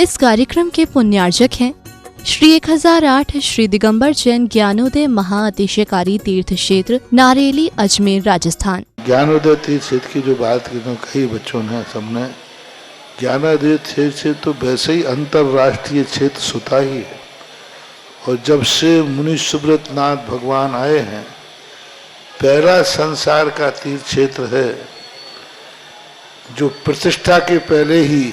इस कार्यक्रम के पुण्यार्जक हैं श्री 1008 श्री दिगंबर जैन ज्ञानोदय महाअतिशयकारी तीर्थ क्षेत्र नारेली अजमेर राजस्थान। ज्ञानोदय तीर्थ क्षेत्र की जो बात की तो कई बच्चों ने सबने ज्ञानोदय तीर्थ क्षेत्र तो वैसे ही अंतर्राष्ट्रीय क्षेत्र सुता ही है। और जब से मुनि सुब्रत नाथ भगवान आए हैं, पहला संसार का तीर्थ क्षेत्र है जो प्रतिष्ठा के पहले ही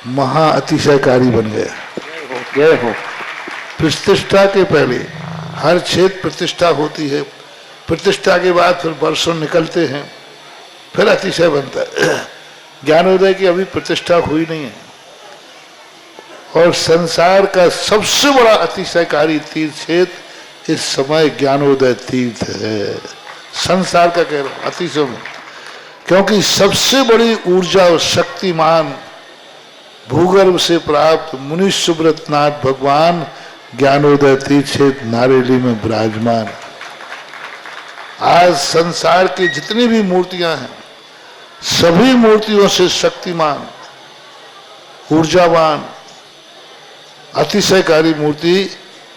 महाअतिशयकारी बन गया। जय हो। प्रतिष्ठा के पहले हर क्षेत्र प्रतिष्ठा होती है, प्रतिष्ठा के बाद फिर वर्षों निकलते हैं, फिर अतिशय बनता है। ज्ञानोदय की अभी प्रतिष्ठा हुई नहीं है। और संसार का सबसे बड़ा अतिशयकारी तीर्थ क्षेत्र इस समय ज्ञानोदय तीर्थ है। संसार का कह रहा हूं अतिशय में, क्योंकि सबसे बड़ी ऊर्जा और शक्तिमान भूगर्भ से प्राप्त मुनि सुब्रत नाथ भगवान ज्ञानोदय तीर्थ क्षेत्र नारेली में विराजमान। आज संसार की जितनी भी मूर्तियां हैं, सभी मूर्तियों से शक्तिमान, ऊर्जावान, अतिशयकारी मूर्ति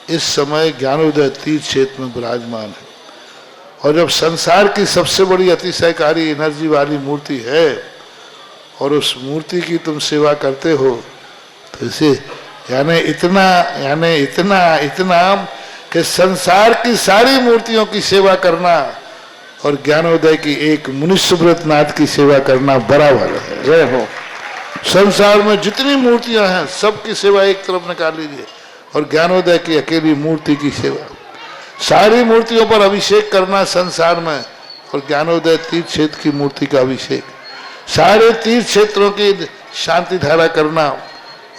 इस समय ज्ञानोदय तीर्थ क्षेत्र में विराजमान है। और जब संसार की सबसे बड़ी अतिशयकारी एनर्जी वाली मूर्ति है और उस मूर्ति की तुम सेवा करते हो, तो इसे यानी इतना कि संसार की सारी मूर्तियों की सेवा करना और ज्ञानोदय की एक मुनि सुब्रत नाथ की सेवा करना बराबर है। जय हो। संसार में जितनी मूर्तियां हैं सबकी सेवा एक तरफ निकाल लीजिए और ज्ञानोदय की अकेली मूर्ति की सेवा। सारी मूर्तियों पर अभिषेक करना संसार में और ज्ञानोदय तीर्थ क्षेत्र की मूर्ति का अभिषेक, सारे तीर्थ क्षेत्रों की शांति धारा करना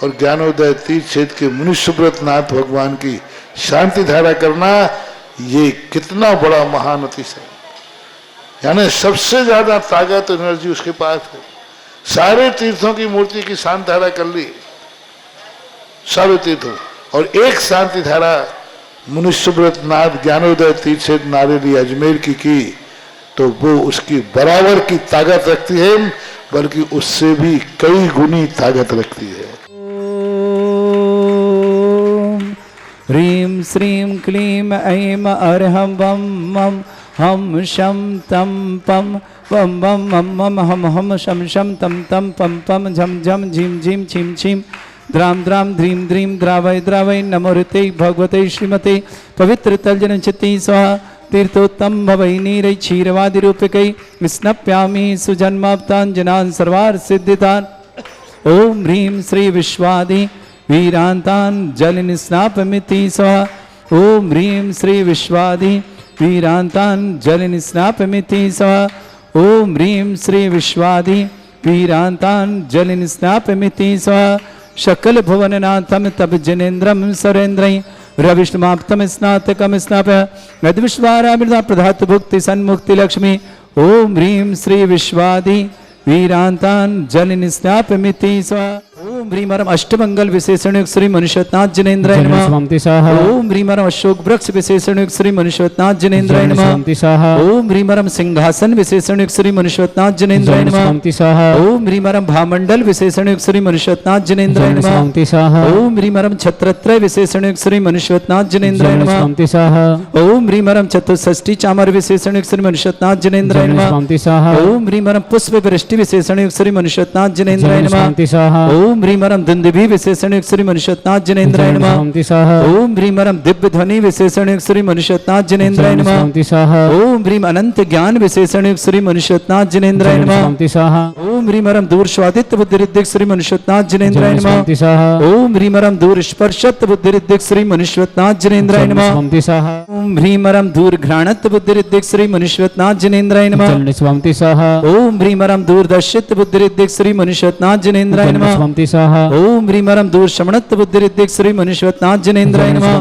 और ज्ञानोदय तीर्थ क्षेत्र के मुनि सुब्रत नाथ भगवान की शांति धारा करना, ये कितना बड़ा महान अतिशय। यानी सबसे ज्यादा ताकत एनर्जी उसके पास है। सारे तीर्थों की मूर्ति की शांति धारा कर ली, सारे तीर्थों, और एक शांति धारा मुनि सुब्रत नाथ ज्ञानोदय तीर्थ क्षेत्र नारेली अजमेर की तो वो उसकी बराबर की ताकत रखती है, बल्कि उससे भी कई गुनी ताकत रखती है। ह्रीं श्रीं क्लीं ऐं अर्हं वं मं हम शं तं पं वं वं मं मं हम हम शं शं तं तं पं पं झं झं झीं झीं छीं छीं द्रां द्रां ध्रीं ध्रीं द्रावय द्रावय नमोऽर्ते भगवते श्रीमते पवित्र तर्जन चित्ती स्वाहा तीर्थोत्तम भवै नीरै क्षीरवादिरूपकै स्नप्यामि सुजन्माप्ताञ्जनान् सर्वार्थ सिद्धितान्। ओम ह्रीं श्री विश्वादि वीरान्तान् जलनिस्नापमिति स्वाहा। ओम ह्रीं श्री विश्वादि वीरान्तान् जलनिस्नापमिति स्वाहा। ओम ह्रीं श्री विश्वादि वीरान्तान् जलनिस्नापमिति स्वाहा। शकल भुवननाथं तब जनेन्द्रं सरेन्द्रै रविष्णुमाप्तम स्नातकम स्नापय यद्विश्वारामृता प्रधातु भुक्ति सन्मुक्ति लक्ष्मी। ओम ह्रीं श्री विश्वादि वीरान्तान् जलनिस्नापमिति स्वाहा। ओम ह्रीं अष्टमंगल विशेषणयुक्त श्री मनुष्यनाथ जनेन्द्राय नमः। ओम ह्रीं अशोक वृक्ष विशेषणयुक्त श्री मनुष्यनाथ जनेन्द्राय नमः। ओम ह्रीं सिंहासन विशेषणयुक्त श्री मनुष्यनाथ जनेन्द्राय नमः। ओम ह्रीं भामंडल विशेषणयुक्त श्री मनुष्यनाथ जनेन्द्राय नमः। ओम ह्रीं छत्रत्रय विशेषणयुक्त श्री मनुष्यनाथ जनेन्द्राय नमः। ओम ह्रीं चतुष्षष्टि चामर विशेषणयुक्त श्री मनुष्यनाथ जनेन्द्राय नमः। ओम ह्रीं पुष्प वृष्टि विशेषणयुक्त श्री मनुष्यनाथ जनेन्द्राय नमः। ओम ह्रीं दुंदुभि विशेषणयुक्त श्री मनुष्यनाथ जनेन्द्राय नमः। ओम ह्रीं दिव्य ध्वनि विशेषणयुक्त श्री मनुष्यनाथ जनेन्द्राय नमः। ओम ह्रीं अनंत ज्ञान विशेषणयुक्त श्री मनुष्यनाथ जनेन्द्राय नमः। ओम ह्रीं दूर स्वादित्य बुद्धिरिद्धिक श्री मनुष्यनाथ जनेन्द्राय नमः। ओम ह्रीं दूर स्पर्शत्व बुद्धिरिद्धिक श्री मनुष्यनाथ जनेन्द्राय नमः। ओम ह्रीं दूर घ्राणत्व बुद्धिरिद्धिक श्री मनुष्यनाथ जनेन्द्राय नमः। ओम ह्रीं दूरदर्शित्व बुद्धिरिद्धिक श्री मनुष्यनाथ जनेन्द्राय नमः। ओम ह्रीं दूर शमणत्व बुद्धिरिद्धिक श्री मनुष्यनाथ जनेन्द्राय नमः।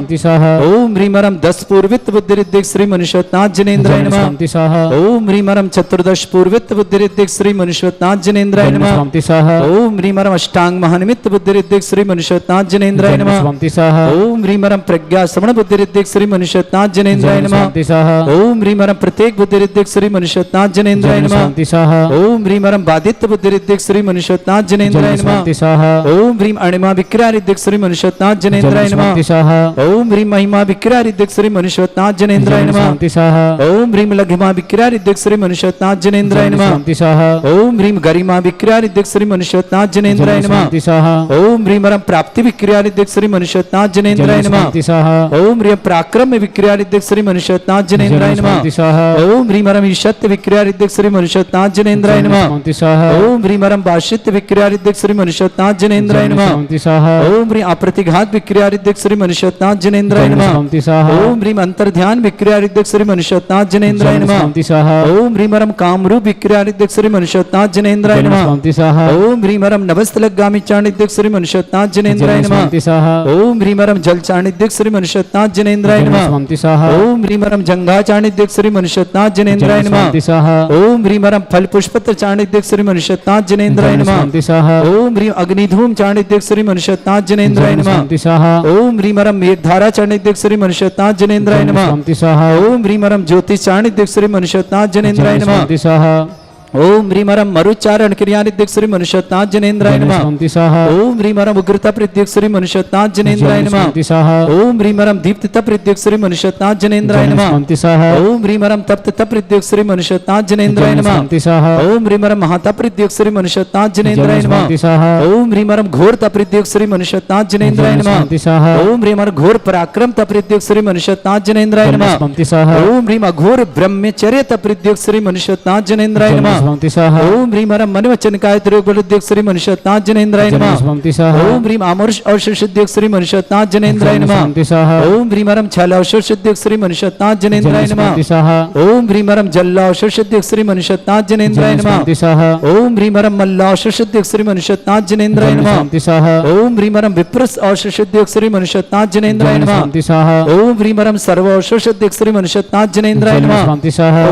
ओम ह्रीं 10 पूर्वित्व बुद्धिरिद्धिक श्री मनुष्यनाथ जनेन्द्राय नमः। ओम ह्रीं चतुर्दश पूर्वित्व बुद्धिरिद्धिक श्री मनुष्यनाथ जनेन्द्राय नमः। ओम ह्रीं अष्टांग महानिमित्त बुद्धिरिद्धिक श्री मनुष्यनाथ जनेन्द्राय नमः। ओम ह्रीं प्रज्ञा श्रवण बुद्धिरिद्धिक श्री मनुष्यनाथ जनेन्द्राय नमः। ओम ह्रीं प्रत्येक बुद्धिरिद्धिक श्री मनुष्यनाथ जनेन्द्राय नमः। ओम ह्रीं बादित्य बुद्धिरिद्धिक श्री मनुष्यनाथ जनेन्द्राय नमः। स्वाहा ओम ह्रीं अणिमा विक्रारिद्धिक श्री मनुष्योत्नाथ जनेन्द्राय नमः स्वाहा ओम ह्रीं महिमा विक्रारिद्धिक श्री मनुष्योत्नाथ जनेन्द्राय नमः स्वाहा ओम ह्रीं लघिमा विक्रारिद्धिक श्री मनुष्योत्नाथ जनेन्द्राय नमः स्वाहा ओम ह्रीं गरिमा विक्रारिद्धिक श्री मनुष्योत्नाथ जनेन्द्राय नमः स्वाहा ओम ह्रीं रं प्राप्ति विक्रारिद्धिक श्री मनुष्योत्नाथ जनेन्द्राय नमः स्वाहा ओम ह्रीं पराक्रम विक्रारिद्धिक श्री मनुष्योत्नाथ जनेन्द्राय नमः स्वाहा ओम ह्रीं रं ईशत्व विक्रारिद्धिक श्री मनुष्योत्नाथ जनेन्द्राय नमः स्वाहा ओम ह्रीं रं भाषित विक्रारिद्धिक श्री मनुष्योत्नाथ जनेन्द्राय नमः स्वाहा ओम ह्रीं अप्रतिघात विक्रारिद्धिक श्री मनुष्योत्नाथ जनेन्द्राय नमः स्वाहा ओम ह्रीं अंतर्ध्यान विक्रारिद्धिक श्री मनुष्योत्नाथ जनेन्द्राय नमः स्वाहा ओम ह्रीं रं कामरूप विक्रारिद्धिक श्री मनुष्योत्नाथ जनेन्द्राय नमः स्वाहा ओम ह्रीं रं नभस्थलगामी चाणिद्धिक श्री मनुष्योत्नाथ जनेन्द्राय नमः स्वाहा ओम ह्रीं रं जल चाणिद्धिक श्री मनुष्योत्नाथ जनेन्द्राय नमः स्वाहा ओम ह्रीं रं जंगा चाणिद्धिक श्री मनुष्योत्नाथ जनेन्द्राय नमः स्वाहा ओम ह्रीं रं फल पुष्पत्र चाणिद्धिक श्री मनुष्योत्नाथ जनेन्द्राय नमः स्वाहा ओम ह्रीं अग्निधूम चाणिद्धिक श्री मनुष्योत्नाथ जनेन्द्राय नमः स्वाहा ओम ह्रीं रं मेघधारा चाणिद्धिक श्री मनुष्योत्नाथ जनेन्द्राय नमः स्वाहा ओम ह्रीं रं ज्योतिष चाणिद्धिक श्री मनुष्योत्नाथ जनेन्द्राय नमः स्वाहा ओम ह्रीं रं मरुच्चारण क्रियानिद्धिक श्री मनुष्योत्नाथ जनेन्द्राय नमः स्वाहा ओम ह्रीं रं उग्रता प्रत्येक श्री मनुष्योत्नाथ जनेन्द्राय नमः स्वाहा ओम ह्रीं रं दीप्तता प्रत्येक श्री मनुष्योत्नाथ जनेन्द्राय नमः स्वाहा ओम ह्रीं रं तप्तता प्रत्येक श्री मनुष्योत्नाथ जनेन्द्राय नमः स्वाहा ओम ह्रीं रं महाता प्रत्येक श्री मनुष्योत्नाथ जनेन्द्राय नमः स्वाहा ओम ह्रीं रं घोरता प्रत्येक श्री मनुष्योत्नाथ जनेन्द्राय नमः स्वाहा ओम ह्रीं रं घोर पराक्रमता प्रत्येक श्री मनुष्योत्नाथ जनेन्द्राय नमः स्वाहा ओम ह्रीं अघोर ब्रह्मचर्यता प्रत्येक श्री मनुष्योत्नाथ जनेन्द्राय नमः ओम ह्रीं रं मनवचन कायत्रोपलुद्धिक श्री मनुष्योत्नाथ जनेन्द्राय नमः ओम ह्रीं अमर्ष औषधि श्री मनुष्योत्नाथ जनेन्द्राय नमः ओम ह्रीं रं छल औषधि श्री मनुष्योत्नाथ जनेन्द्राय नमः ओम ह्रीं रं जल औषधि श्री मनुष्योत्नाथ जनेन्द्राय नमः ओम ह्रीं रं मल्ल औषधि श्री मनुष्योत्नाथ जनेन्द्राय नमः ओम ह्रीं रं विप्रस औषधि श्री मनुष्योत्नाथ जनेन्द्राय नमः ओम ह्रीं रं सर्व औषधि श्री मनुष्योत्नाथ जनेन्द्राय नमः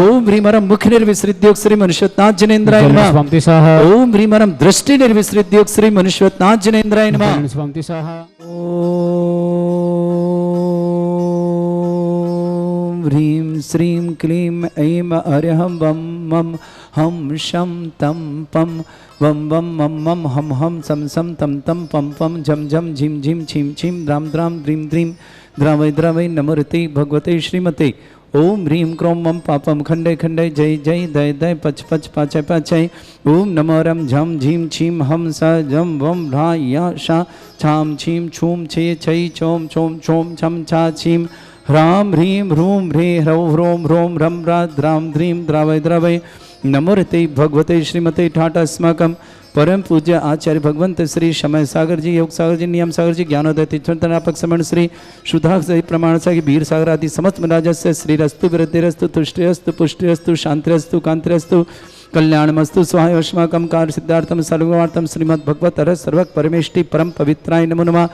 ओम ह्रीं रं मुख निर्विसृद्योग श्री मनुष्योत्नाथ जनेन्द्राय नमः ओम ह्रीं रं दृष्टि निर्विसृद्योग श्री मनुष्योत्नाथ जनेन्द्राय नमः ओम ह्रीं श्रीं क्लीं ऐं अर्हं वं मं हम शं तं पं वं वं मं मं हम हम सं सं तं तं पं पं झं झं झिं झिं छिं छिं द्रां द्रां द्रीं द्रीं द्रावै द्रावै नमोते भगवते श्रीमते ओम ह्रीं क्रों मम पापम खंडे खंडे जय जय दय दय पच पच पाचय पाचय ओम नमो रं झं झीं छीं हम स जं वं भ्रा या शा छां छीं छूं छे छै चों चों छों छं छा छीं ह्रां ह्रीं ह्रूं ह्रे ह्रौं ह्रों ह्रों रं रा द्रां द्रीं द्रावै द्रावै नमोते भगवते श्रीमते ठाट अस्माकं परम पूज्य आचार्य भगवंत श्री समय सागर जी, योग सागर जी, नियम सागर जी, ज्ञानोदय तीर्थनापक समण श्री सुधा प्रमाण सागर वीर सागर आदि समस्त राजस्य श्री रस्तु वृद्धिरस्तु तुष्टिरस्तु पुष्टिरस्तु शांतिरस्तु कांतिरस्तु कल्याणमस्तु स्वाहा अस्माकं कार्य सिद्धार्थम सर्वार्थम श्रीमद्भगवत सर्वक परमेष्टि परम पवित्राय नमो नमः।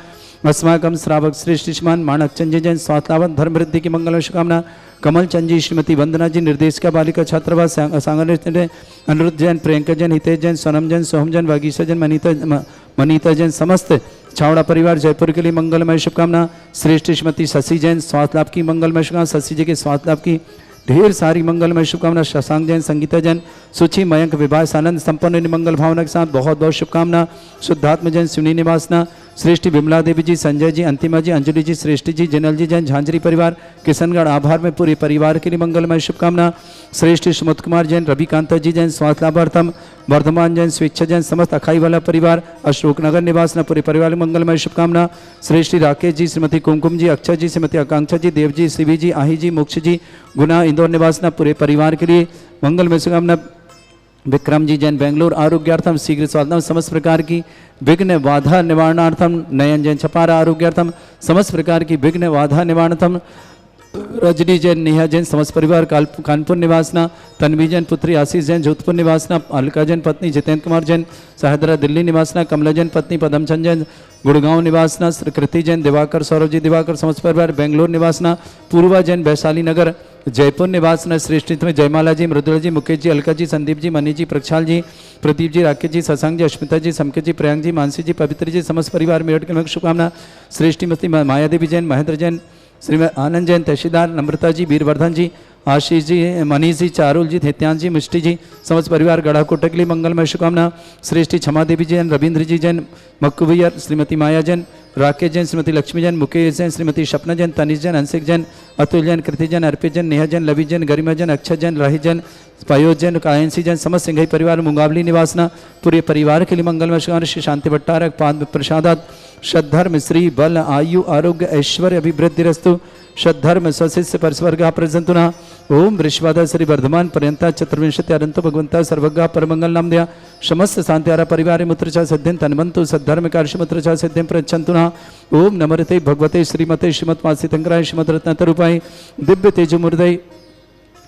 अस्माकं श्रावक श्रेष्ठ श्रीमान माणक चंद जैन स्वास्थ्यवान धर्म वृद्धि की मंगल शुभकामना कमल चंद जी, श्रीमती वंदना जी, निर्देशिका बालिका छात्रावास सांगर अनिरुद्ध जैन, प्रियंका जैन, हितेश जैन, सोनम जैन, सोहम जैन, वागीशा जैन, मनीता जैन, समस्त छावड़ा परिवार जयपुर के लिए मंगलमय शुभकामना। श्रेष्ठ श्रीमती शशि जैन स्वास्थ्य लाभ की मंगलमय शुभकामना, शशि जी के स्वास्थ्य लाभ की ढेर सारी मंगलमय शुभकामना। शशांक जैन, संगीता जैन, सुची, मयंक, विवाह आनंद संपन्न मंगल भावना के साथ बहुत बहुत शुभकामना। शुद्धात्म जैन, सुनी निवासना, श्रेष्ठी विमला देवी जी, संजय जी, अंतिमा जी, अंजलि जी, श्रेष्ठी जी, जनल जी जैन, झांझरी परिवार किशनगढ़ आभार में पूरे परिवार के लिए मंगलमय शुभकामना। श्रेष्ठ सुमत कुमार जैन, रविकांता जी जैन, स्वास्थ्य लाभार्थम, वर्धमान जैन, स्वेच्छा जैन, समस्त अखाई वाला परिवार, अशोकनगर निवासना पूरे परिवार में मंगलमय शुभकामना। श्रेष्ठी राकेश जी, श्रीमती कुमकुम जी, अक्षय जी, श्रीमती आकांक्षा जी, देव जी, शिवी जी, आही जी, मोक्ष जी, गुना इंदौर निवासना पूरे परिवार के लिए मंगलमय शुभकामना। विक्रम जी जैन, बेंगलोर आरोग्यार्थम शीघ्र स्वास्थ्य समस्त प्रकार की विघ्न बाधा निवारणार्थम। नयन जैन, छपारा आरोग्यार्थम समस्त प्रकार की विघ्न बाधा निवारणार्थम। रजनी जैन, नेहा जैन, समस्त परिवार कानपुर निवासना। तन्वी जैन, पुत्री आशीष जैन, जोधपुर निवासना। अलका जैन, पत्नी जितेंद्र कुमार जैन, सहदरा दिल्ली निवासना। कमला जैन, पत्नी पदमचंद जैन, गुड़गांव निवासना। कृति जैन, दिवाकर, सौरभ जी दिवाकर, समस्त परिवार बेंगलोर निवासना। पूर्वा जैन, वैशाली नगर जयपुर निवासना। श्रेष्ठित में जयमाला जी, मृदुला जी, मुकेश जी, अलका जी, संदीप जी, मनी जी, प्रक्षाल जी, प्रदीप जी, राकेश जी, शशांक जी, अश्मिता जी, समकेश जी, प्रियांक जी, मानसी जी, पवित्र जी, समस्त परिवार मेरठ के शुभकामना। श्रेष्ठी मस्ती मायादेवी जैन, महेंद्र जैन, श्रीमती आनंद जैन, तहसीलदार नम्रता जी, वीरवर्धन जी, आशीष जी, मनीष जी, चारुल जी, धैत्यान जी, मिष्टी जी, समस्त परिवार गढ़ा कोटक के लिए मंगलमय शुभकामना। श्रेष्ठी क्षमा देवी जैन, रविंद्र जी जैन, मक्कू भैया, श्रीमती माया जैन, राकेश जैन, श्रीमती लक्ष्मी जैन, मुकेश जैन, श्रीमती सपना जैन, तनिष जैन, अंशिक जैन, अतुल जैन, कृति जैन, अर्पित जैन, नेहा जैन, लवी जैन, गरिमा जैन, अक्षय जैन, राही जैन, पयोज जैन, कायंसी जैन, समस्त सिंघई परिवार मुंगावली निवासना पूरे परिवार के लिए मंगलमय शुभकामना। श्री शांति भट्टारक पाद प्रसादात सद्धर्म श्री बल आयु आरोग्य ऐश्वर्य अभिवृद्धिरस्तु सद्धर्म स्वशिष्य परस्वर्गा प्रजंतुना ओम वृश्वादा श्री वर्धमान पर्यंता चतुर्विंशति अनंतो भगवंता सर्वगा परमंगल नाम दिया समस्त शांत्यारा परिवार मुत्रचा सिद्धिं तन्वंतु सद्धर्म कार्य मुत्रचा सिद्धिं प्रचंतुना ओम नमरते भगवते श्रीमते श्रीमत्वासितंकराय श्रीमद्रत्नतरूपाय दिव्य तेजोमूर्धय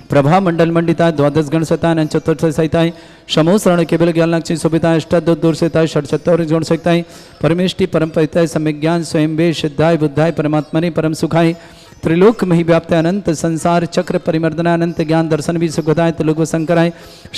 प्रभा मंडल मंडिता द्वादश गण सतान चतुर्थ सहिताय शमो शरण केवल ज्ञानलक्ष्मी शोभिताय अष्टादश सहिताय षट्चत्वारिश गुण सहिताय परमेष्टि परम परिताय सम्यक ज्ञान स्वयं वे सिद्धाय बुद्धाय परमात्मने परम सुखाय त्रिलोक मही व्याप्त अनंत संसार चक्र परिमर्दना अनंत ज्ञान दर्शन भी सुखदाय त्रिलोक शंकराय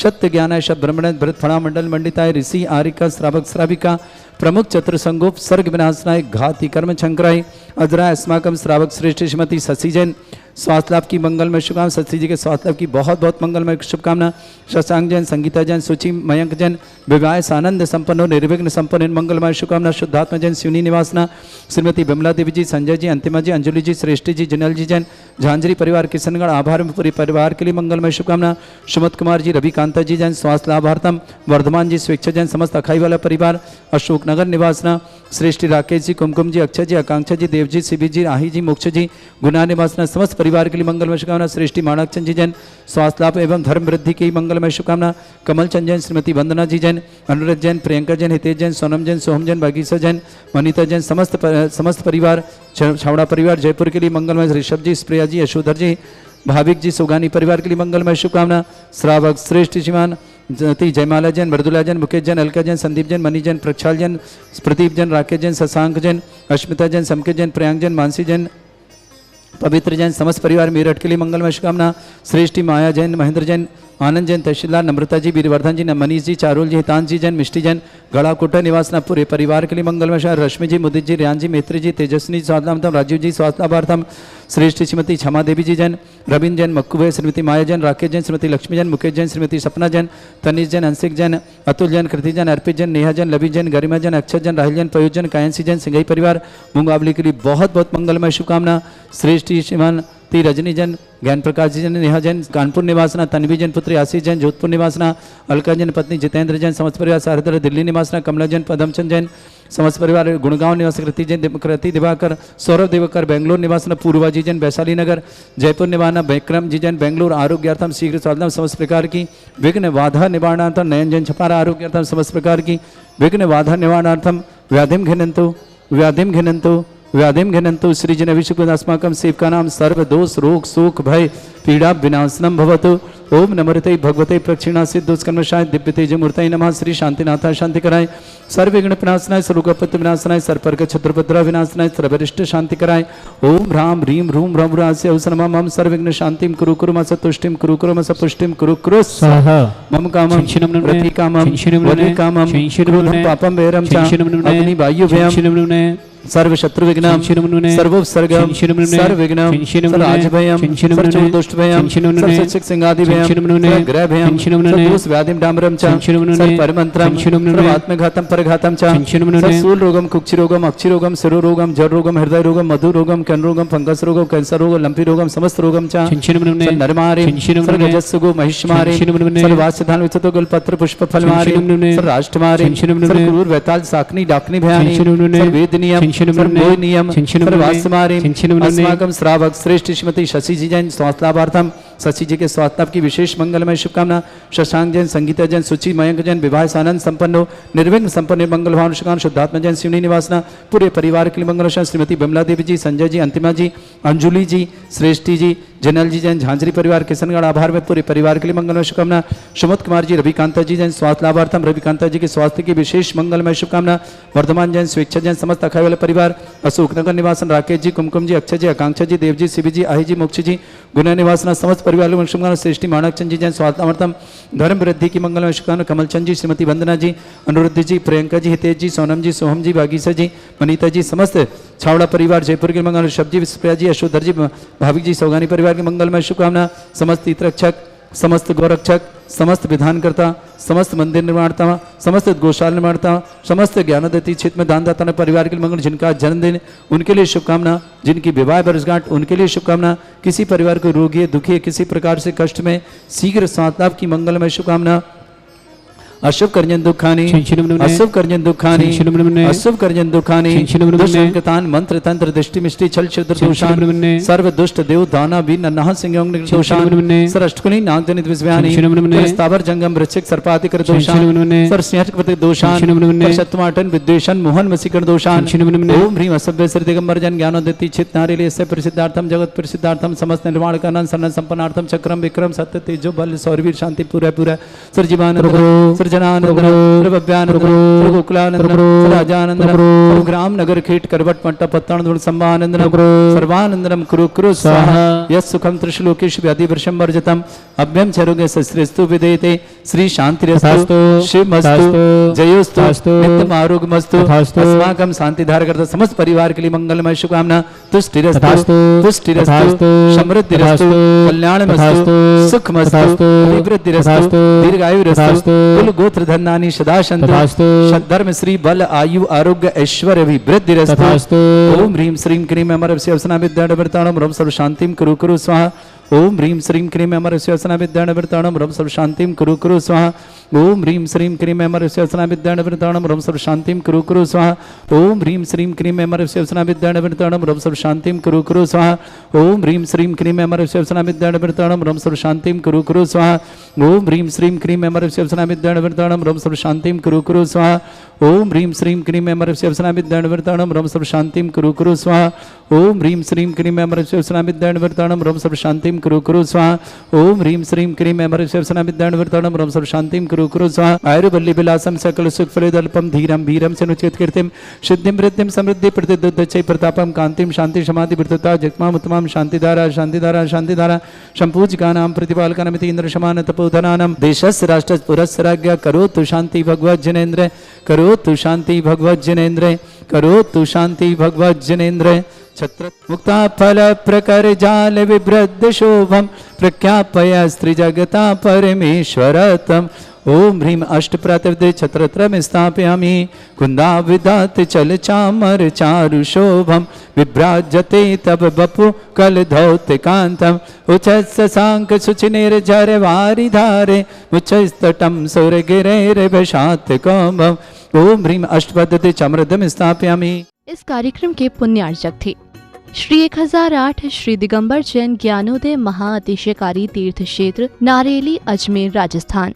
सत्य ज्ञानाय शब्द ब्रह्मण भरत फणा मंडल मंडिताय ऋषि आरिका श्रावक श्राविका प्रमुख चतुर्संगोप सर्ग विनाशनाय घाति कर्म शंकराय अजराय अस्माकम श्रावक श्रेष्ठ श्रीमती शशि जैन स्वास्थ्य लाभ की मंगलमय शुभकामना। शशि जी के स्वास्थ्य लाभ की बहुत बहुत मंगलमय शुभकामना। शशांक जैन, संगीता जैन, सुचि मयंक जैन विवाह आनंद संपन्न निर्विघ्न संपन्न मंगलमय शुभकामना। शुद्धात्मा जैन शिवनी निवासना श्रीमती बिमला देवी जी, संजय जी, अंतिमा जी, अंजलि जी, श्रेष्ठी जी, जिनल जी जैन झांझरी परिवार किशनगढ़ आभार में पूरे परिवार के लिए मंगलमय शुभकामना। सुमत कुमार जी, रवि कांता जी जैन स्वास्थ्य लाभार्थम वर्धमान जी, स्वेच्छा जैन समस्त अखाई वाला परिवार अशोकनगर निवासना श्रेष्ठी राकेश जी, कुमकुम जी, अक्षय जी, आकांक्षा जी, देव जी, शिवी जी, राही जी, मोक्ष जी गुना निवासना समस्त परिवार के लिए मंगलमय शुभकामना। श्रेष्ठी माणकचंद जी जैन स्वास्थ्य लाभ एवं धर्म वृद्धि की मंगलमय शुभकामना। कमल चंद जैन, श्रीमती वंदना जी जैन, अनुराग जैन, प्रियंका जैन, हितेश जैन, सोनम जैन, सोहम जैन, बागीसा जैन, वनीता जैन समस्त परिवार छावड़ा परिवार जयपुर के लिए मंगलमय। ऋषभ जी, स्प्रिया जी, यशोधर जी, भाविक जी, सुगानी परिवार के लिए मंगलमय शुभकामना। श्रावक श्रेष्ठ श्रीमान जयमाला जैन, मृदुला जैन, मुकेश जैन, अलका जैन, संदीप जैन, मनी जैन, प्रक्षाल जैन, प्रदीप जैन, राकेश जैन, शशांक जैन, अश्मिता जैन, समकेश जैन, प्रियांक जैन, मानसी जैन, पवित्र जैन समस्त परिवार मेरठ के लिए मंगलमय शुभकामना। श्रेष्ठी माया जैन, महेंद्र जैन, आनंद जैन, तहसीलदार, नम्रता जी, वीरवर्धन जी, मनीष जी, चारुल जी, हितांश जी जैन, मिष्टी जैन, गड़ा कोटा निवासना पूरे परिवार के लिए मंगलमय शुभ। रश्मि जी, मुदित जी, रियान जी, मैत्री जी, तेजस्विनी स्वास्थ्यार्थम, राजीव जी स्वास्थ्यार्थम, श्रेष्ठ श्रीमती क्षमा देवी जी जैन, रविंद्र जैन, मक्कू भाई, श्रीमती माया जैन, राकेश जैन, श्रीमती लक्ष्मी जैन, मुकेश जैन, श्रीमती सपना जैन, तनिष जैन, अंशिक जैन, अतुल जैन, कृति जैन, अर्पित जैन, नेहा जैन, लवी जैन, गरिमा जैन, अक्षय जैन, राहिल जैन, पयोज जैन, कायंसी जैन, सिंघई परिवार मुंगावली के लिए बहुत बहुत मंगलमय शुभकामना। श्रेष्ठ श्रीमान ती रजनी जैन, ज्ञान प्रकाश जी जैन, नेहा जैन, कानपुर निवासना, तन्वी जैन, पुत्री आशीष जैन, जोधपुर निवासना, अलका जैन, पत्नी जितेंद्र जैन, समस्त परिवार सारदर दिल्ली निवासना, कमला जैन, पदमचंद जैन, समस्त परिवार गुड़गांव निवास, कृति जैन, कृति दिवाकर, सौरभ दिवाकर, बेंगलोर निवासना, पूर्वा जी जैन, वैशाली नगर, जयपुर निवाना, विक्रम जी जैन, बेंगलोर आरोग्यार्थम शीघ्र स्वास्थ्यम समस्त प्रकार की विघ्न बाधा निवारणार्थम, नयन जैन, छपारा आरोग्यार्थम समस्त प्रकार की विघ्न बाधा निवारणार्थम, व्याधिम घिनंतु व्याधिम घिनंतु व्याधिम घिनंतु श्रीजन अभिषेकस्माकं सेवका नाम सर्व दोष रोग शोक भय पीड़ा विनाशनम भवतु। ओम नमरते भगवते प्रक्षिणा सिद्धोस्कर्मशाय दिव्य तेजमूर्तये नमः। श्री शांतिनाथाय शांति कराय, सर्वविघ्न विनाशनाय, सर्वोपत्ति विनाशनाय, सर्पर्क छत्रपद्रा विनाशनाय, सर्वरिष्ट शांति कराय। ओम ह्राम ह्रीम ह्रूम ह्रम ह्रास्य अवसरमा मम सर्वविघ्न शांतिम कुरु कुरु मस तुष्टिम कुरु कुरु मस पुष्टिम कुरु कुरु स्वाहा। मम कामं रति कामं वदि कामं क्रोधं पापं वैरं च अग्नि वायु भयं सर्व शत्रु विघ्नम सर्वोपसर्गम सर्वविघ्नम सर्वराजभयम सर्वदुष्टभयम सर्वशिक्षक सिंगादि भयम सर्वग्रह भयम सर्वदोष व्याधिम डामरम च सर्वपरिमंत्रम सर्वात्मघातम परघातम च सर्वशूल रोगम कुक्षि रोगम अक्षि रोगम शिरो रोगम जर रोगम हृदय रोगम मधु रोगम कर्ण रोगम फंगस रोगम कैंसर रोगम लंपी रोगम समस्त रोगम च नरमारे सर्वजस्सुगो महिष्मारे सर्ववास्यधान विचतो गलपत्र पुष्प फलमारे सर्वराष्ट्रमारे सर्वक्रूर वैताल साकनी डाकनी भयानी सर्ववेदनियम नियम अस्माकं श्रावक श्रेष्ठ श्रीमती शशि जी जैन स्वास्थ्य लाभार्थम शशि जी के स्वास्थ्य लाभ की विशेष मंगलमय शुभकामना। शशांक जैन, संगीता जैन, सुचि मयंक जैन विवाह आनंद संपन्न हो निर्विघ्न संपन्न मंगल भावन शुभकामना। शुद्धात्मा जैन शिवनी निवासना पूरे परिवार के लिए मंगल। श्रीमती बिमला देवी जी, संजय जी, अंतिमा जी, अंजुली जी, श्रेष्ठी जी, जनल जी जैन झांझरी परिवार किशनगढ़ आभार में पूरे परिवार के लिए मंगलमय शुभकामना। सुमत कुमार जी, रविकांता जी जैन स्वास्थ्य लाभार्थम रविकांता जी के स्वास्थ्य की विशेष मंगलमय शुभकामना। वर्धमान जैन, स्वेच्छा जैन समस्त अखाई वाले परिवार अशोकनगर निवासन, राकेश जी, कुमकुम जी, अक्षय जी, आकांक्षा जी, देव जी, शिवी जी, आही जी, मोक्ष जी, गुना निवासना समस्त परिवार के शुभकामना सृष्टि माणक चंद जी जैन स्वास्थ्यमर्थम धर्म वृद्धि की मंगलमय शुभकामना कमल चंद जी, श्रीमती वंदना जी, अनुरुद्ध जी, प्रियंका जी, हितेश जी, सोनम जी, सोहम जी, भागीसा जी, मनीता जी, समस्त छावड़ा परिवार जयपुर के मंगल, शब्द जी, विष्णुप्रिया जी, अशोधर जी, भाविक जी, सौगानी परिवार की मंगलमय शुभकामना, समस्त हितरक्षक, समस्त गौरक्षक, समस्त विधानकर्ता, समस्त मंदिर निर्माणता, समस्त गौशाला निर्माणता, समस्त ज्ञानोदयती क्षेत्र में दानदाता परिवार के लिए मंगल, जिनका जन्मदिन उनके लिए शुभकामना, जिनकी विवाह वर्षगांठ उनके लिए शुभकामना, किसी परिवार को रोगी है, दुखी है, किसी प्रकार से कष्ट में शीघ्र स्वास्थ्य लाभ की मंगलमय शुभकामना। अशुभ करजन दुखानी, अशुभ करजन दुखानी, अशुभ करजन दुखानी, दुष्टंकतान मंत्र तंत्र दृष्टि मिष्टि छल क्षुद्र दोषान, सर्व दुष्ट देव दाना वीर नन्हा सिंह दोषान, सर अष्टकुली नाग जनित विस्व्यानि, स्थावर जंगम वृश्चिक सर्पाति कर दोषान, सर सिंहस्पति दोषान, शतमाटन विद्वेषण मोहन वसीकरण दोषान। ओम ह्रीम असभ्य श्री दिगंबर जन ज्ञानोदयति चित नारिले से प्रसिद्धार्थम जगत प्रसिद्धार्थम समस्त निर्माण कानन सन्न संपन्नार्थम चक्रम विक्रम सत्य तेजो बल सौरवीर शांति पूरा पूरा सर्जीवान ग्राम नगर खेट करवट मट्ट पत्तन संभानंदनम सर्वानंदनम कुरु कुरु स्वाहा यस् सुखम त्रिशलोकेश व्याधि वर्षम वर्जतम अभ्यम चरोगे सस्त्रेस्तु विदेते श्री शांतिरस्तु शिवमस्तु जयोस्तु नित्यम आरोग्यमस्तु अस्माकं शांति धार करता समस्त परिवार के लिए मंगलमय शुभकामना। तुष्टिरस्तु तुष्टिरस्तु समृद्धिरस्तु कल्याणमस्तु सुखमस्तु अभिवृद्धिरस्तु दीर्घायुरस्तु कुल गोत्र धन्नानि सदा सन्तु सद्धर्म श्री बल आयु आरोग्य ऐश्वर्य अभिवृद्धिरस्तु। ओम ह्रीं श्रीं क्रीं अमरस्य अवसना विद्याडवर्ताणं रम सर्व शांतिं कुरु कुरु स्वाहा। ओम ह्रीं श्रीं क्रीं अमरस्य अवसना विद्याडवर्ताणं रम सर्व शांतिं कुरु कुरु स्वाहा। ओम ह्रीं श्रीं क्रीं अमरस्य अवसना विद्याडवर्ताणं रम सर्व शांतिं कुरु कुरु स्वाहा। ओम ह्रीं श्रीं क्रीं अमरस्य अवसना विद्याडवर्ताणं रम सर्व शांतिं कुरु कुरु स्वाहा। ओम ह्रीं श्रीं क्रीं अमरस्य अवसना विद्याडवर्ताणं रम सर्व शांतिं कुरु कुरु स्वाहा। ओम ह्रीं श्रीं क्रीं अमरस्य अवसना विद्याडवर्ताणं रम सर्व शांतिं कुरु कुरु स्वाहा। ओम ह्रीं श्रीं क्रीं अमरस्य अवसना विद्याडवर्ताणं रम सर्व शांतिं कुरु कुरु स्वाहा। ओम ह्रीं श्रीं क्रीं अमरस्य अवसना विद्याडवर्ताणं रम सर्व शांतिं कुरु कुरु स्वाहा। ओम ह्रीं श्रीं क्रीं अमरस्य अवसना विद्याडवर्ताणं रम सर्व शांतिं कुरु कुरु स्वाहा। आयुर्वल्ली विलासम सकल सुख फलदल्पम धीरम भीरम सनुचित कीर्तिम सिद्धिम वृद्धिम समृद्धि प्रतिदुद्धचै प्रतापम कांतिम शांति समाधि वृद्धता जगमाम उत्तमम शांतिधारा शांतिधारा शांतिधारा संपूज्यकानां प्रतिपालकानामिति इंद्र समान तपोधनानां देशस्य राष्ट्रस्य पुरस्य राज्ञा करोतु शांति भगवत् जनेन्द्र करोतु शांति भगवत् जनेन्द्र करोतु शांति भगवत् जनेन्द्र। छत्र मुक्ता फल प्रकर जाल विभ्रद शोभम प्रख्यापय स्त्री जगता परमेश्वरतम। ओम ह्रीं अष्ट प्रतिपदे छत्रत्रम स्थापयामि कुंदा विदात चल चामर चारु शोभम विभ्राजते तब बपु कल धौतिकांतम उच्च सांक सुचिनेर जर वारी धारे उच्चस्तटम सुर गिरे भशात कौभम। ओम ह्रीं अष्ट पद्धति चमृदम स्थापयामि। इस कार्यक्रम के पुण्यार्चक थे श्री 1008 श्री दिगंबर जैन ज्ञानोदय महाअतिशयकारी तीर्थ क्षेत्र नारेली अजमेर राजस्थान।